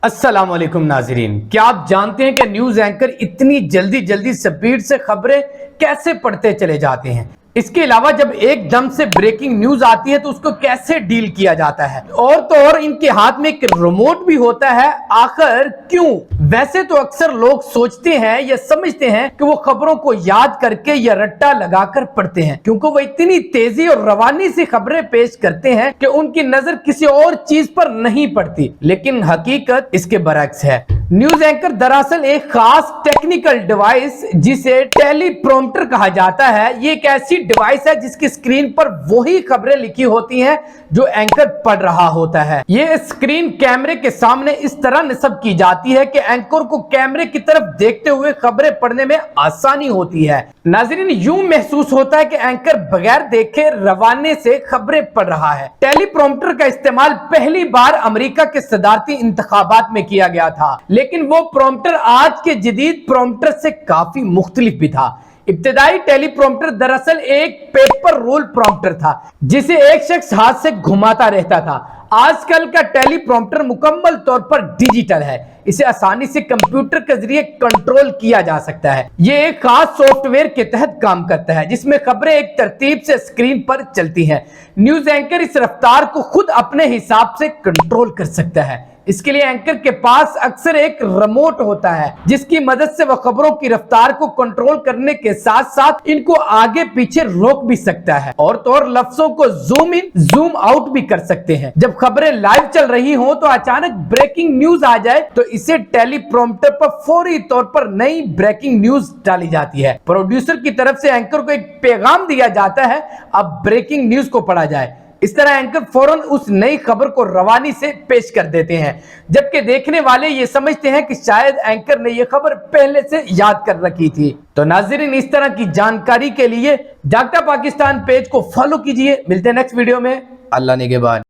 अस्सलाम वालेकुम नाज़रीन, क्या आप जानते हैं कि न्यूज़ एंकर इतनी जल्दी स्पीड से खबरें कैसे पढ़ते चले जाते हैं। इसके अलावा जब एकदम से ब्रेकिंग न्यूज आती है तो उसको कैसे डील किया जाता है, और तो और इनके हाथ में एक रिमोट भी होता है। आखिर क्यों? वैसे तो अक्सर लोग सोचते हैं या समझते हैं कि वो खबरों को याद करके या रट्टा लगाकर पढ़ते हैं, क्योंकि वो इतनी तेजी और रवानी से खबरें पेश करते हैं कि उनकी नजर किसी और चीज पर नहीं पड़ती। लेकिन हकीकत इसके बरक्स है। न्यूज एंकर दरअसल एक खास टेक्निकल डिवाइस जिसे टेलीप्रॉम्प्टर कहा जाता है, ये एक ऐसी डिवाइस है जिसकी स्क्रीन पर वही खबरें लिखी होती हैं जो एंकर पढ़ रहा होता है। ये स्क्रीन कैमरे के सामने इस तरह नस्ब की जाती है कि एंकर को कैमरे की तरफ देखते हुए खबरें पढ़ने में आसानी होती है। नाज़रीन, यूं महसूस होता है कि एंकर बगैर देखे रवाने से खबरें पढ़ रहा है। टेलीप्रॉम्प्टर का इस्तेमाल पहली बार अमेरिका के सदारती इंतखाबात में किया गया था, लेकिन वो प्रॉम्प्टर आज के जदीद प्रॉम्प्टर से काफी मुख्तलिफ भी था। इब्तिदाई टेलीप्रॉम्प्टर दरअसल एक पेपर रोल प्रॉम्प्टर था जिसे एक शख्स हाथ से घुमाता रहता था। आजकल का टेलीप्रॉम्प्टर मुकम्मल तौर पर डिजिटल है, इसे आसानी से कंप्यूटर के जरिए कंट्रोल किया जा सकता है। ये एक खास सॉफ्टवेयर के तहत काम करता है जिसमें खबरें एक तरतीब से स्क्रीन पर चलती हैं। न्यूज एंकर इस रफ्तार को खुद अपने हिसाब से कंट्रोल कर सकता है। इसके लिए एंकर के पास अक्सर एक रिमोट होता है जिसकी मदद से वह खबरों की रफ्तार को कंट्रोल करने के साथ साथ इनको आगे पीछे रोक भी सकता है, और तो और लफ्जों को जूम इन जूम आउट भी कर सकते हैं। जब खबरें लाइव चल रही हो तो अचानक ब्रेकिंग न्यूज आ जाए तो इसे टेलीप्रॉम्प्टर पर फौरी तौर पर नई ब्रेकिंग न्यूज डाली जाती है। प्रोड्यूसर की तरफ से एंकर को एक पैगाम दिया जाता है, अब ब्रेकिंग न्यूज को पढ़ा जाए। इस तरह एंकर फौरन उस नई खबर को रवानी से पेश कर देते हैं, जबकि देखने वाले ये समझते हैं कि शायद एंकर ने ये खबर पहले से याद कर रखी थी। तो नाज़रीन, इस तरह की जानकारी के लिए जागता पाकिस्तान पेज को फॉलो कीजिए। मिलते हैं नेक्स्ट वीडियो में। अल्लाह निगहबान।